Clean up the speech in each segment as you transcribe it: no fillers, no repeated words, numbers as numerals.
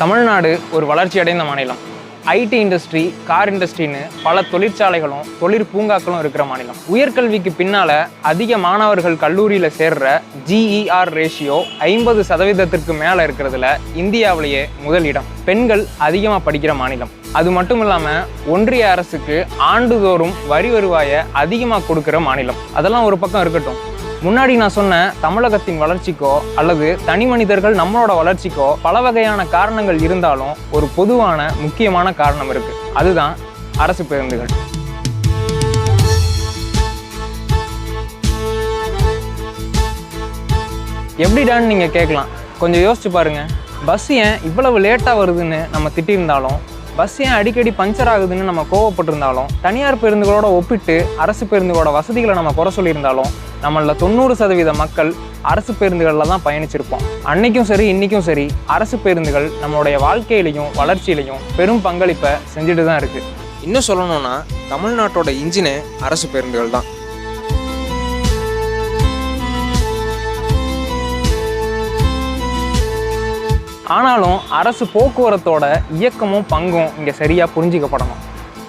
தமிழ்நாடு ஒரு வளர்ச்சி அடைந்த மாநிலம். ஐடி இண்டஸ்ட்ரி, கார் இண்டஸ்ட்ரின்னு பல தொழிற்சாலைகளும் தொழிற்பூங்காக்களும் இருக்கிற மாநிலம். உயர்கல்விக்கு பின்னால அதிக மாணவர்கள் கல்லூரியில் சேர்ற GER ரேஷியோ 50% மேலே இருக்கிறதுல இந்தியாவிலேயே முதலிடம். பெண்கள் அதிகமாக படிக்கிற மாநிலம். அது மட்டும் இல்லாமல் ஒன்றிய அரசுக்கு ஆண்டுதோறும் வரி வருவாயை அதிகமாக கொடுக்குற மாநிலம். அதெல்லாம் ஒரு பக்கம் இருக்கட்டும். முன்னாடி நான் சொன்ன தமிழகத்தின் வளர்ச்சிக்கோ அல்லது தனி மனிதர்கள் நம்மளோட வளர்ச்சிக்கோ பல வகையான காரணங்கள் இருந்தாலும் ஒரு பொதுவான முக்கியமான காரணம் இருக்கு. அதுதான் அரசு பேருந்துகள். எப்படிடான்னு நீங்க கேட்கலாம். கொஞ்சம் யோசிச்சு பாருங்க. பஸ் ஏன் இவ்வளவு லேட்டா வருதுன்னு நம்ம திட்டிருந்தாலும், பஸ் ஏன் அடிக்கடி பஞ்சர் ஆகுதுன்னு நம்ம கோவப்பட்டிருந்தாலும், தனியார் பேருந்துகளோட ஒப்பிட்டு அரசு பேருந்துகளோட வசதிகளை நம்ம குறை சொல்லியிருந்தாலும், நம்மள 90% மக்கள் அரசு பேருந்துகளில் தான் பயணிச்சிருப்போம். அன்னைக்கும் சரி இன்னைக்கும் சரி அரசு பேருந்துகள் நம்மளுடைய வாழ்க்கையிலையும் வளர்ச்சியிலையும் பெரும் பங்களிப்பை செஞ்சுட்டு தான் இருக்கு. இன்னும் சொல்லணும்னா தமிழ்நாட்டோட இன்ஜினே அரசு பேருந்துகள் தான். ஆனாலும் அரசு போக்குவரத்தோட இயக்கமும் பங்கும் இங்கே சரியாக புரிஞ்சிக்கப்படணும்.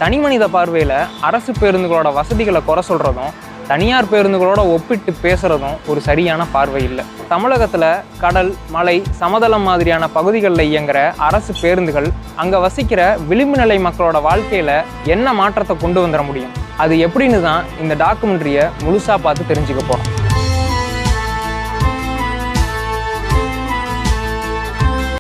தனி மனித பார்வையில் அரசு பேருந்துகளோட வசதிகளை குறை சொல்கிறதும் தனியார் பேருந்துகளோட ஒப்பிட்டு பேசுகிறதும் ஒரு சரியான பார்வை இல்லை. தமிழகத்தில் கடல், மலை, சமதளம் மாதிரியான பகுதிகளில் இயங்குகிற அரசு பேருந்துகள் அங்கே வசிக்கிற விளிம்பு நிலை மக்களோட வாழ்க்கையில் என்ன மாற்றத்தை கொண்டு வந்துட முடியும்? அது எப்படின்னு தான் இந்த டாக்குமெண்ட்ரியை முழுசாக பார்த்து தெரிஞ்சுக்க போகிறோம்.